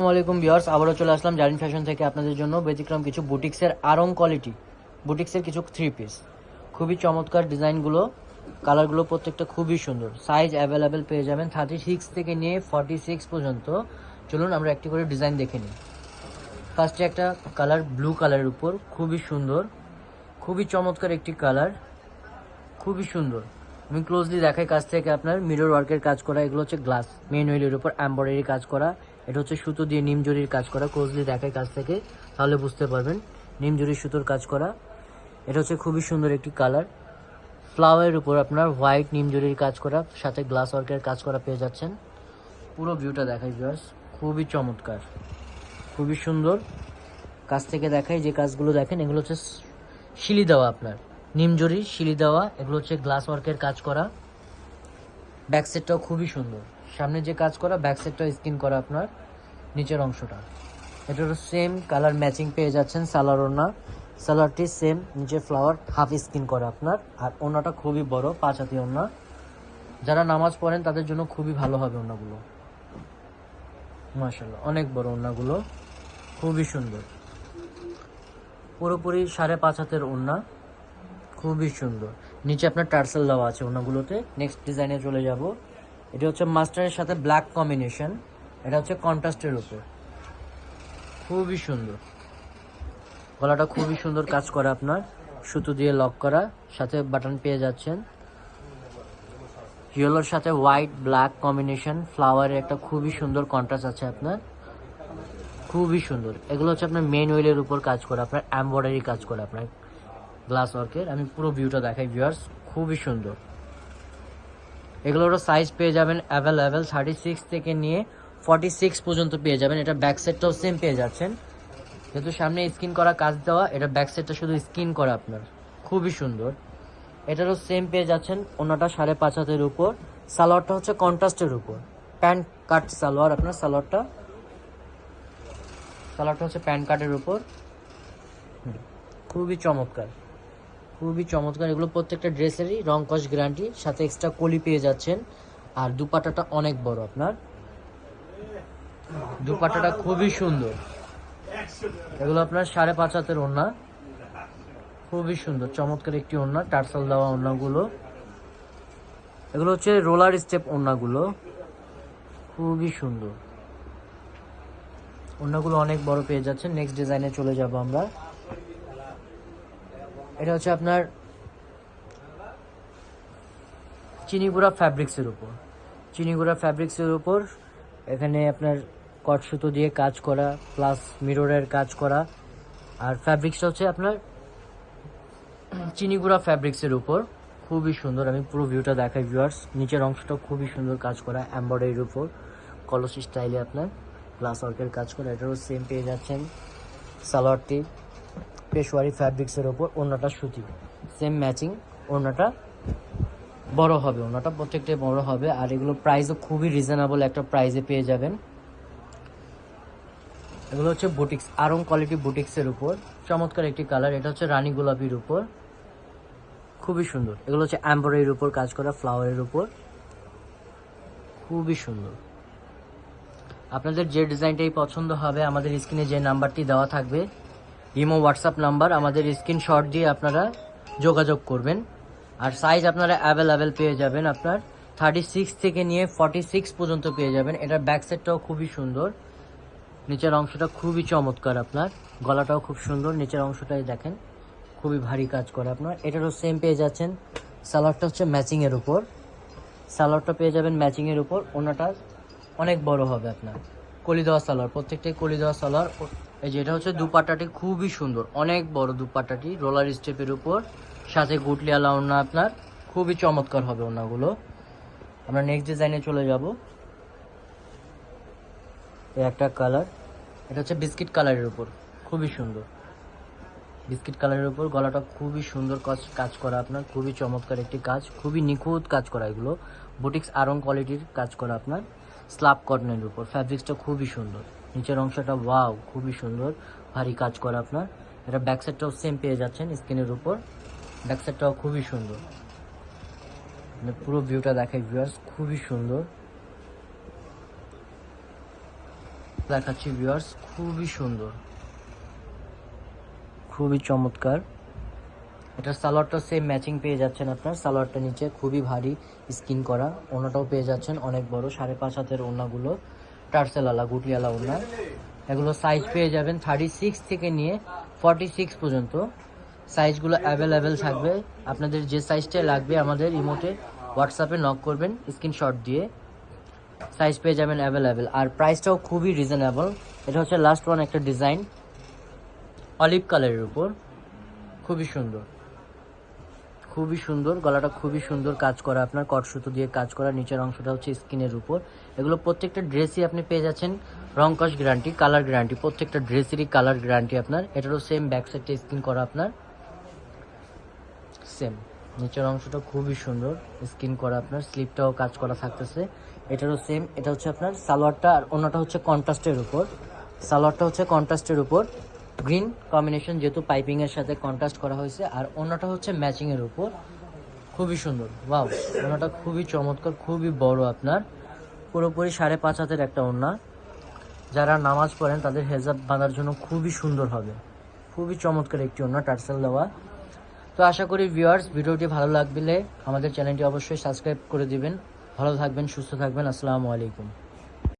আসসালামু আলাইকুম ভিউয়ার্স, আবারও চলে আসলাম জারিন ফ্যাশন থেকে আপনাদের জন্য ব্যতিক্রম কিছু বুটিক্সের আরং কোয়ালিটি বুটিক্সের কিছু থ্রি পিস। খুবই চমৎকার ডিজাইনগুলো, কালারগুলো প্রত্যেকটা খুবই সুন্দর। সাইজ অ্যাভেলেবেল পেয়ে যাবেন 36 থেকে নিয়ে 46 পর্যন্ত। চলুন আমরা একটি করে ডিজাইন দেখে নিই। ফার্স্টে একটা কালার ব্লু কালারের উপর, খুবই সুন্দর, খুবই চমৎকার একটি কালার, খুবই সুন্দর। আমি ক্লোজলি দেখাই কাছ থেকে। আপনার মিরর ওয়ার্কের কাজ করা, এগুলো হচ্ছে গ্লাস মেন হুইলের উপর এমব্রয়ডারি কাজ করা। এটা হচ্ছে সুতো দিয়ে নিমজরির কাজ করা। ক্লোজলি দেখাই কাছ থেকে, তাহলে বুঝতে পারবেন নিমজরির সুতোর কাজ করা। এটা হচ্ছে খুবই সুন্দর একটি কালার। ফ্লাওয়ারের উপর আপনার হোয়াইট নিমজরির কাজ করা, সাথে গ্লাস ওয়ার্কের কাজ করা পেয়ে যাচ্ছেন। পুরো ভিউটা দেখাই ভিউয়ার্স, খুবই চমৎকার, খুবই সুন্দর। কাছ থেকে দেখাই, যে কাজগুলো দেখেন এগুলো হচ্ছে শিলি দেওয়া, আপনার নিমজরি শিলি দেওয়া। এগুলো হচ্ছে গ্লাস ওয়ার্কের কাজ করা। ব্যাক সাইডটাও খুবই সুন্দর। সামনে যে কাজ করা, ব্যাক সাইডটাও স্কিন করা আপনার নিচের অংশটা। এটারও সেম কালার ম্যাচিং পেয়ে যাচ্ছেন। সালোয়ার ওড়না, সালোয়ারটি সেম, নিচে ফ্লাওয়ার হাফ স্কিন করা আপনার। আর ওড়নাটা খুবই বড়, 5 হাতি ওড়না। যারা নামাজ পড়েন তাদের জন্য খুবই ভালো হবে ওড়নাগুলো। মাশাআল্লাহ, অনেক বড় ওড়নাগুলো, খুবই সুন্দর। পুরোপুরি 5.5 হাতের ওড়না, খুবই সুন্দর। নিচে আপনার টার্সেল দেওয়া আছে ওড়নাগুলোতে। নেক্সট ডিজাইনে চলে যাব। এটা হচ্ছে মাস্টারের সাথে ব্ল্যাক কম্বিনেশন। এটা হচ্ছে কন্ট্রাস্টের উপর, খুবই সুন্দর। গলাটা খুবই সুন্দর কাজ করা আপনার, সুতো দিয়ে লক করা, সাথে বাটন পেয়ে যাচ্ছেন। ইয়েলোর সাথে হোয়াইট ব্ল্যাক কম্বিনেশন, ফ্লাওয়ারের একটা খুবই সুন্দর কন্ট্রাস্ট আছে আপনার, খুবই সুন্দর। এগুলো হচ্ছে আপনার মেন ওয়েলের উপর কাজ করা, আপনার এমব্রয়ডারি কাজ করা আপনার গ্লাস ওয়ার্কের। আমি পুরো ভিউটা দেখাই ভিউয়ার্স, খুবই সুন্দর। এগুলোরও সাইজ পেয়ে যাবেন অ্যাভেলেবেল 36 থেকে নিয়ে 46 পর্যন্ত পেয়ে যাবেন। এটা ব্যাক সাইডটাও সেম পেয়ে যাচ্ছেন, যেহেতু সামনে স্কিন করা কাজ দেওয়া। এটা ব্যাক সাইডটা শুধু স্কিন করা আপনার, খুবই সুন্দর। এটারও সেম পেয়ে যাচ্ছেন। ওনাটা 5.5 হাতের উপর, সালোয়ারটা হচ্ছে কন্ট্রাস্টের উপর, প্যান্ট কাট সালোয়ার আপনার। সালোয়ারটা হচ্ছে প্যান্ট কাটের উপর, খুবই চমৎকার, খুবই চমৎকার। এগুলো প্রত্যেকটা ড্রেসেরই রং কস গ্যারান্টি, সাথে এক্সট্রা কলি পেয়ে যাচ্ছেন। আর দুপাট্টাটা অনেক বড় আপনার, দুপাট্টাটা খুবই সুন্দর। এগুলো আপনার 5.5 হাতের ওড়না, খুবই সুন্দর চমৎকার একটি ওড়না। টার্সেল দেওয়া ওড়নাগুলো, এগুলো হচ্ছে রোলার স্টেপ ওড়নাগুলো, খুবই সুন্দর। ওড়নাগুলো অনেক বড় পেয়ে যাচ্ছেন। নেক্সট ডিজাইনে চলে যাব আমরা। এটা হচ্ছে আপনার চিনিগুড়া ফ্যাব্রিক্সের উপর, চিনিগুড়া ফ্যাব্রিক্সের উপর এখানে আপনার কট সুতো দিয়ে কাজ করা, প্লাস মিররের কাজ করা। আর ফ্যাব্রিক্সটা হচ্ছে আপনার চিনিগুড়া ফ্যাব্রিক্সের উপর, খুবই সুন্দর। আমি পুরো ভিউটা দেখাই ভিউয়ার্স। নিচের অংশটা খুবই সুন্দর কাজ করা এমব্রয়ডারির উপর, কলস স্টাইলে আপনার গ্লাস ওয়ার্কের কাজ করা। এটারও সেম পেয়ে যাচ্ছেন। সালোয়ারটি পেশওয়ারি ফ্যাব্রিক্সের উপর, ওড়নাটা সুতি, সেম ম্যাচিং। ওড়নাটা বড় হবে, ওড়নাটা প্রত্যেকটাই বড় হবে। আর এগুলো প্রাইসও খুবই রিজনেবল একটা প্রাইসে পেয়ে যাবেন। এগুলো হচ্ছে বুটিক্স, আরং কোয়ালিটি বুটিক্সের উপর, চমৎকার একটি কালার। এটা হচ্ছে রানী গোলাপির উপর, খুবই সুন্দর। এগুলো হচ্ছে এমব্রয়ডারির উপর কাজ করা, ফ্লাওয়ারের উপর, খুবই সুন্দর। আপনাদের যে ডিজাইনটাই পছন্দ হবে, আমাদের স্ক্রিনে যে নাম্বারটি দেওয়া থাকবে, ইমো হোয়াটসঅ্যাপ নাম্বার, আমাদের স্ক্রিনশট দিয়ে আপনারা যোগাযোগ করবেন। আর সাইজ আপনারা অ্যাভেলেবেল পেয়ে যাবেন। আপনার 36 থেকে নিয়ে 46 পর্যন্ত পেয়ে যাবেন। এটার ব্যাক সাইডটাও খুবই সুন্দর, নিচের অংশটা খুবই চমৎকার আপনার, গলাটাও খুব সুন্দর। নিচের অংশটাই দেখেন, খুবই ভারী কাজ করে আপনার। এটারও সেম পেয়ে যাচ্ছেন। সালোয়ারটা হচ্ছে ম্যাচিংয়ের উপর, সালোয়ারটা পেয়ে যাবেন ম্যাচিংয়ের উপর। ওনাটা অনেক বড় হবে আপনার, কলি দেওয়া সালোয়ার, প্রত্যেকটাই কলি দেওয়া সালোয়ার। এই যে এটা হচ্ছে দুপাট্টাটি, খুবই সুন্দর, অনেক বড় দুপাট্টাটি, রোলার স্টেপের উপর, সাথে গুটলিয়ালা ওড়না আপনার, খুবই চমৎকার হবে ওড়নাগুলো। আমরা নেক্সট ডিজাইনে চলে যাব। এই একটা কালার, এটা হচ্ছে বিস্কিট কালারের উপর, খুবই সুন্দর বিস্কিট কালারের উপর। গলাটা খুবই সুন্দর কাজ করা আপনার, খুবই চমৎকার একটি কাজ, খুবই নিখুঁত কাজ করা। এগুলো বুটিক্স আরং কোয়ালিটির কাজ করা আপনার, স্ল্যাব কটনের উপর। ফ্যাব্রিক্সটা খুবই সুন্দর, নিচের অংশটা ওয়াও, খুবই সুন্দর, ভারী কাজ করা আপনার। এটা ব্যাক সাইডটাও সেম পেয়ে যাচ্ছেন স্কিনের উপর, ব্যাক সাইডটাও খুবই সুন্দর। পুরো ভিউটা দেখাই ভিউয়ার্স, খুবই সুন্দর। দেখাচ্ছি ভিউয়ার্স, খুবই সুন্দর, খুবই চমৎকার। এটার সালোয়ারটা সেম ম্যাচিং পেয়ে যাচ্ছেন আপনার। সালোয়ারটা নিচে খুবই ভারী স্কিন করা, ওনাটাও পেয়ে যাচ্ছেন অনেক বড় 5.5 হাতের ওনাগুলো, টার্সেলালা গুটিয়ালা ওনা। এগুলো সাইজ পেয়ে যাবেন 36 থেকে নিয়ে 46 পর্যন্ত। সাইজগুলো অ্যাভেলেবেল থাকবে, আপনাদের যে সাইজটা লাগবে আমাদের ইমোতে হোয়াটসঅ্যাপে নক করবেন স্ক্রিনশট দিয়ে, সাইজ পেয়ে যাবেন অ্যাভেলেবেল। আর প্রাইসটাও খুবই রিজনেবল। এটা হচ্ছে লাস্ট ওয়ান একটা ডিজাইন অলিভ কালারের উপর, খুবই সুন্দর, খুবই সুন্দর। গলাটা খুবই সুন্দর কাজ করা আপনার, কট সুতো দিয়ে কাজ করা। নিচের অংশটা হচ্ছে স্কিনের উপর। এগুলো প্রত্যেকটা ড্রেসই আপনি পেয়ে যাচ্ছেন রং কস গ্যারান্টি, কালার গ্যারান্টি, প্রত্যেকটা ড্রেসেরই কালার গ্যারান্টি আপনার। এটারও সেম ব্যাক সাইডটা স্কিন করা আপনার, সেম নিচের অংশটা খুবই সুন্দর স্কিন করা আপনার, স্লিপটাও কাজ করা থাকতেছে। এটারও সেম, এটা হচ্ছে আপনার সালোয়ারটা, আর অন্যটা হচ্ছে কন্ট্রাস্টের উপর। সালোয়ারটা হচ্ছে কন্ট্রাস্টের উপর, গ্রিন কম্বিনেশন যেহেতু পাইপিং এর সাথে কন্ট্রাস্ট করা হয়েছে। আর অন্যটা হচ্ছে ম্যাচিং এর উপর, খুবই সুন্দর। ওয়াও, ওনাটা খুবই চমৎকার, খুবই বড় আপনার, পুরোপুরি 5.5 হাতের একটা ওড়না। যারা নামাজ পড়েন তাদের হেজাব বাঁধার জন্য খুবই সুন্দর হবে, খুবই চমৎকার একটি ওড়না টার্সেল দেওয়া। তো আশা করি ভিউয়ার্স ভিডিওটি ভালো লাগলে আমাদের চ্যানেলটি অবশ্যই সাবস্ক্রাইব করে দিবেন। ভালো থাকবেন, সুস্থ থাকবেন, আসসালামু আলাইকুম।